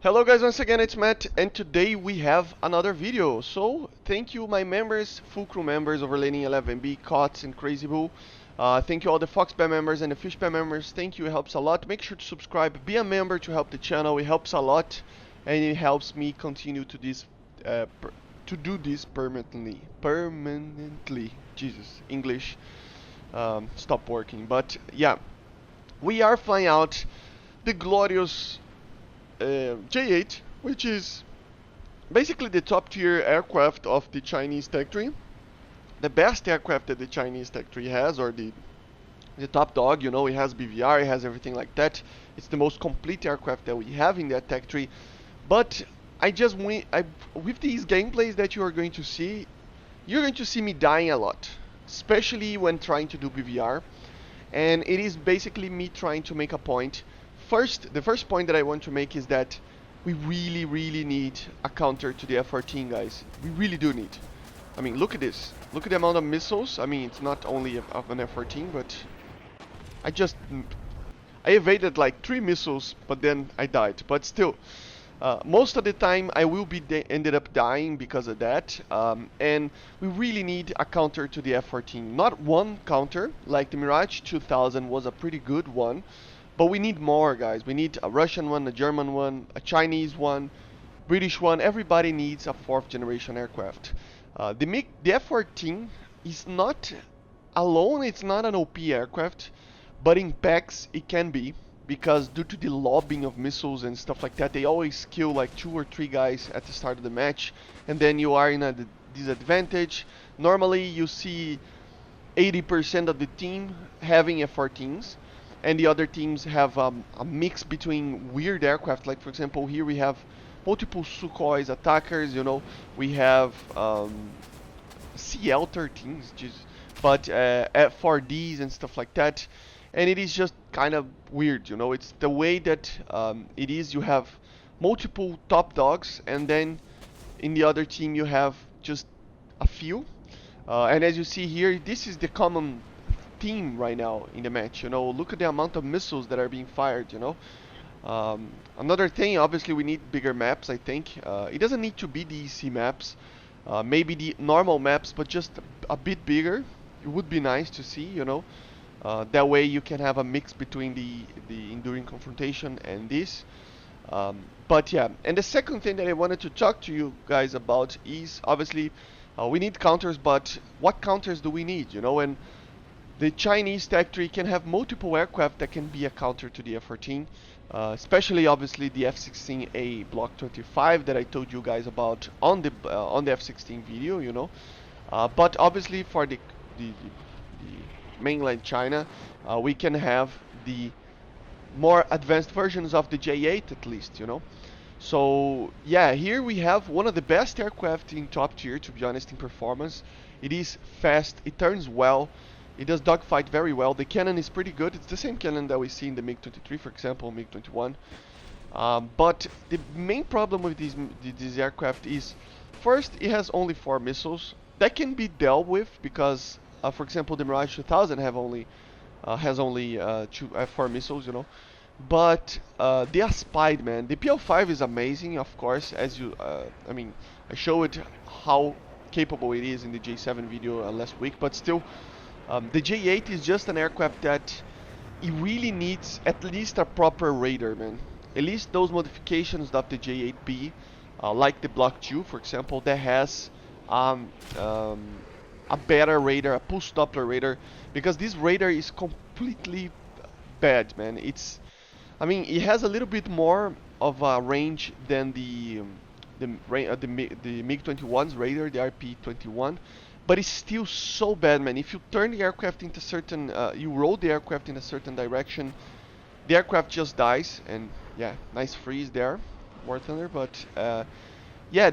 Hello guys, once again it's Matt, and today we have another video. So thank you my members, full crew members over laning 11B, Cots and Crazy Bull. Thank you all the Fox Band members and the Fish Band members. Thank you, it helps a lot. Make sure to subscribe, be a member to help the channel. It helps a lot, and it helps me continue to do this permanently. Permanently, Jesus, English stop working. But yeah, we are flying out the glorious J-8, which is basically the top tier aircraft of the Chinese tech tree, the best aircraft that the Chinese tech tree has, or the top dog. You know, it has BVR, it has everything like that. It's the most complete aircraft that we have in that tech tree. But with these gameplays that you are going to see, you're going to see me dying a lot, especially when trying to do BVR. And it is basically me trying to make a point. The first point that I want to make is that we really need a counter to the F-14, guys. We really do need. I mean, look at this. Look at the amount of missiles. I mean, it's not only of an F-14, but I just I evaded like 3 missiles, but then I died. But still, most of the time I will be ended up dying because of that. And we really need a counter to the F-14. Not one counter, like the Mirage 2000 was a pretty good one. But we need more, guys. We need a Russian one, a German one, a Chinese one, British one. Everybody needs a 4th generation aircraft. The F-14 is not alone, it's not an OP aircraft, but in packs it can be, because due to the lobbing of missiles and stuff like that, they always kill like 2 or 3 guys at the start of the match, and then you are in a disadvantage. Normally you see 80% of the team having F-14s, and the other teams have a mix between weird aircraft. Like for example, here we have multiple Sukhois attackers. You know, we have CL-13s, but F4Ds and stuff like that. And it is just kind of weird. You know, it's the way that it is. You have multiple top dogs, and then in the other team you have just a few. And as you see here, this is the common theme right now in the match. You know, look at the amount of missiles that are being fired. You know, another thing, obviously, we need bigger maps. I think it doesn't need to be the EC maps, maybe the normal maps, but just a bit bigger. It would be nice to see. You know, that way you can have a mix between the enduring confrontation and this. But yeah, and the second thing that I wanted to talk to you guys about is obviously we need counters, but what counters do we need? You know, and the Chinese tech tree can have multiple aircraft that can be a counter to the F-14, especially obviously the F-16A Block 25 that I told you guys about on the F-16 video, you know. But obviously for the mainland China, we can have the more advanced versions of the J-8 at least, you know. So yeah, here we have one of the best aircraft in top tier, to be honest, in performance. It is fast, it turns well, it does dogfight very well. The cannon is pretty good. It's the same cannon that we see in the MiG-23, for example, MiG-21. But the main problem with this aircraft is, first, it has only 4 missiles. That can be dealt with because, for example, the Mirage 2000 has only 4 missiles, you know. But the Aspide, man, the PL5 is amazing, of course. As you, I mean, I showed how capable it is in the J7 video last week. But still, the J8 is just an aircraft that it really needs at least a proper radar, man. At least those modifications of the J-8B, like the Block 2, for example, that has um, um, a better radar, a pulse Doppler radar, because this radar is completely bad, man. I mean, it has a little bit more of a range than the MiG-21's radar, the RP-21, but it's still so bad, man. If you turn the aircraft into certain, you roll the aircraft in a certain direction, the aircraft just dies. And yeah, nice freeze there, War Thunder. But yeah,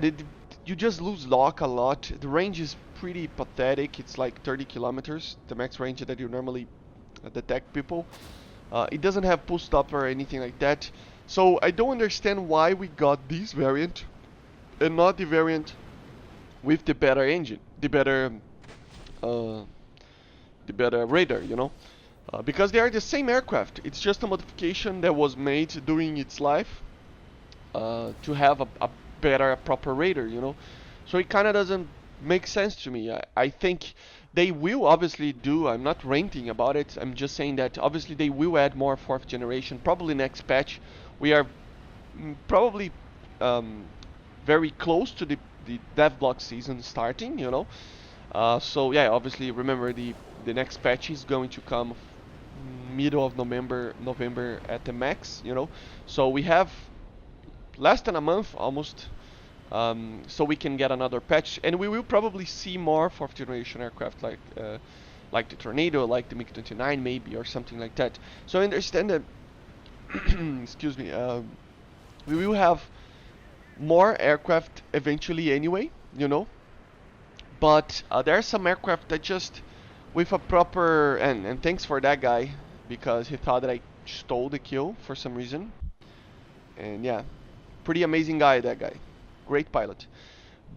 you just lose lock a lot. The range is pretty pathetic. It's like 30 kilometers, the max range that you normally detect people. It doesn't have pull stop or anything like that. So I don't understand why we got this variant and not the variant with the better engine, uh, the better radar, you know. Because they are the same aircraft. It's just a modification that was made during its life. to have a better, a proper radar, you know. So it kind of doesn't make sense to me. I think they will obviously do. I'm not ranting about it. I'm just saying that obviously they will add more fourth generation. Probably next patch. We are probably um, very close to the dev block season starting, you know. So yeah, obviously remember the next patch is going to come middle of November at the max, you know. So we have less than a month almost, so we can get another patch, and we will probably see more fourth generation aircraft like the Tornado, like the MiG-29 maybe, or something like that. So I understand that, excuse me, we will have more aircraft eventually anyway, you know. But there are some aircraft that just with a proper and thanks for that guy because he thought that I stole the kill for some reason. And yeah, pretty amazing guy, that guy, great pilot.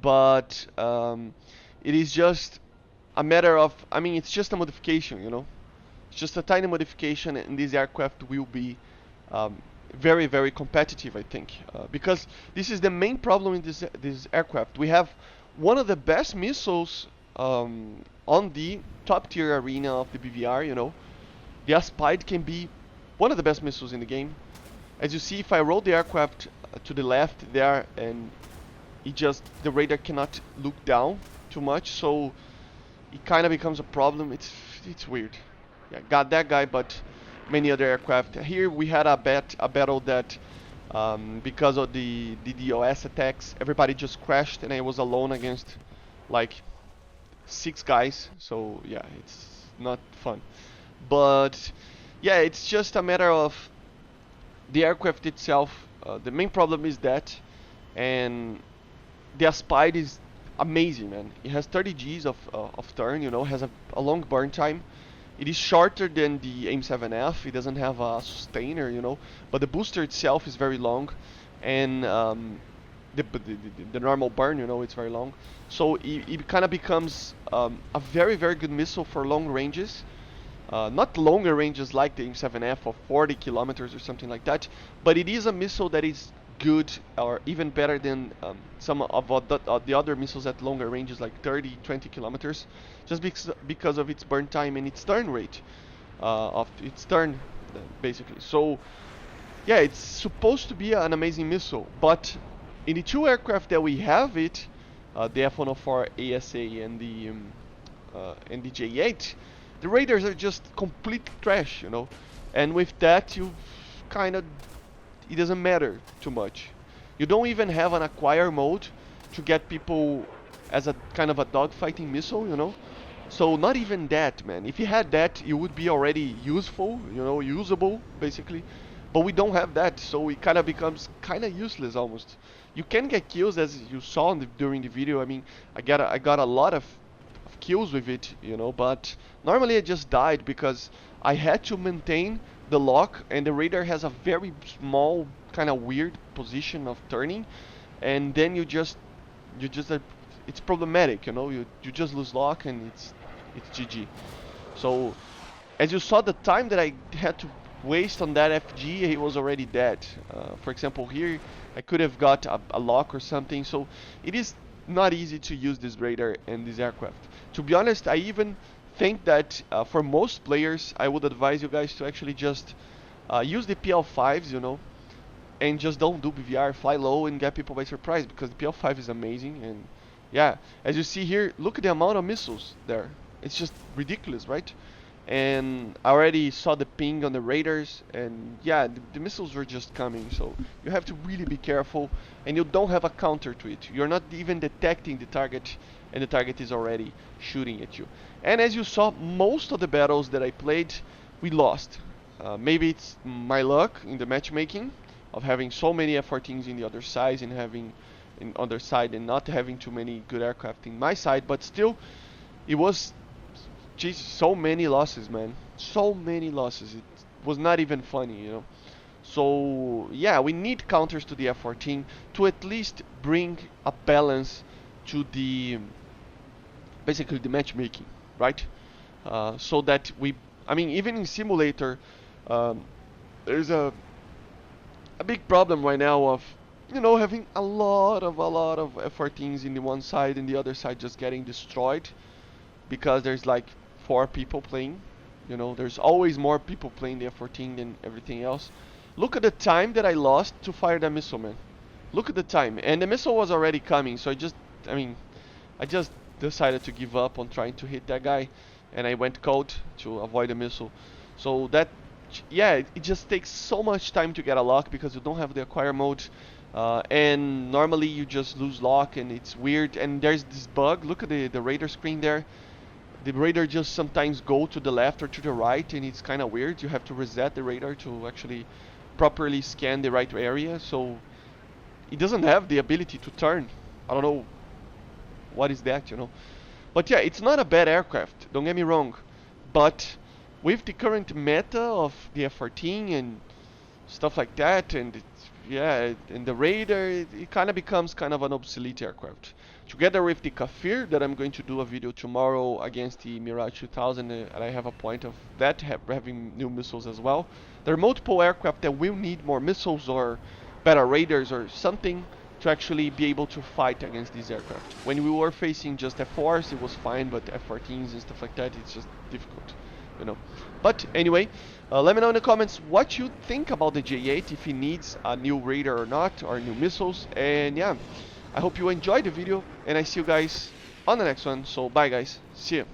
But it is just a matter of, I mean, it's just a modification, you know. It's just a tiny modification, and this aircraft will be um, very, very competitive, I think, because this is the main problem in this aircraft. We have one of the best missiles on the top tier arena of the BVR. You know, the Aspide can be one of the best missiles in the game. As you see, if I roll the aircraft to the left there, and the radar cannot look down too much, so it kind of becomes a problem. It's weird. Yeah, got that guy, but many other aircraft. Here we had a battle that because of the DOS attacks, everybody just crashed, and I was alone against like 6 guys. So yeah, it's not fun. But yeah, it's just a matter of the aircraft itself. The main problem is that, and the Aspide is amazing, man. It has 30 Gs of turn, you know, has a long burn time. It is shorter than the AIM-7F. It doesn't have a sustainer, you know, but the booster itself is very long, and the normal burn, you know, it's very long. So it kind of becomes a very, very good missile for long ranges. Not longer ranges like the AIM-7F of 40 kilometers or something like that, but it is a missile that is good or even better than some of the other missiles at longer ranges like 30, 20 kilometers, just because of its burn time and its turn rate, of its turn, basically. So yeah, it's supposed to be an amazing missile, but in the two aircraft that we have it, the F-104 ASA and the J-8, the radars are just complete trash, you know. And with that, you kind of, it doesn't matter too much. You don't even have an acquire mode to get people as a kind of a dogfighting missile, you know. So not even that, man. If you had that, it would be already useful, you know, usable basically. But we don't have that, so it kind of becomes kind of useless almost. You can get kills as you saw during the video. I mean, I got a lot of kills with it, you know, but normally I just died because I had to maintain the lock, and the radar has a very small kind of weird position of turning, and then you just it's problematic, you know. You just lose lock, and it's GG. So as you saw, the time that I had to waste on that FG, he was already dead. For example, here I could have got a lock or something. So it is not easy to use this radar and this aircraft. To be honest, I even think that for most players, I would advise you guys to actually just use the PL5s, you know, and just don't do BVR, fly low and get people by surprise, because the PL5 is amazing. And yeah, as you see here, look at the amount of missiles there. It's just ridiculous, right? And I already saw the ping on the radars, and yeah, the missiles were just coming, so you have to really be careful, and you don't have a counter to it. You're not even detecting the target, and the target is already shooting at you. And as you saw, most of the battles that I played, we lost. Maybe it's my luck in the matchmaking of having so many F-14s in the other side and having in other side and not having too many good aircraft in my side, but still, it was, Jesus, so many losses, man. So many losses. It was not even funny, you know. So yeah, we need counters to the F-14 to at least bring a balance to the basically the matchmaking, right? So that I mean, even in simulator, um, there's a big problem right now of you know, having a lot of F-14s in the one side and the other side just getting destroyed because there's like 4 people playing. You know, there's always more people playing the F-14 than everything else. Look at the time that I lost to fire that missile, man. Look at the time, and the missile was already coming, so I mean, I just decided to give up on trying to hit that guy, and I went cold to avoid the missile. So that, yeah, it just takes so much time to get a lock because you don't have the acquire mode, and normally you just lose lock, and it's weird. And there's this bug. Look at the radar screen there. The radar just sometimes go to the left or to the right, and it's kind of weird. You have to reset the radar to actually properly scan the right area. So it doesn't have the ability to turn. I don't know what is that, you know. But yeah, it's not a bad aircraft, don't get me wrong. But with the current meta of the F-14 and stuff like that, and yeah, and the radar, it kind of becomes kind of an obsolete aircraft. Together with the Kafir, that I'm going to do a video tomorrow against the Mirage 2000, and I have a point of that having new missiles as well. There are multiple aircraft that will need more missiles or better radars or something to actually be able to fight against these aircraft. When we were facing just F4s, it was fine, but F14s and stuff like that, it's just difficult, you know. But anyway, let me know in the comments what you think about the J-8, if he needs a new radar or not, or new missiles. And yeah, I hope you enjoyed the video, and I see you guys on the next one. So bye guys, see you.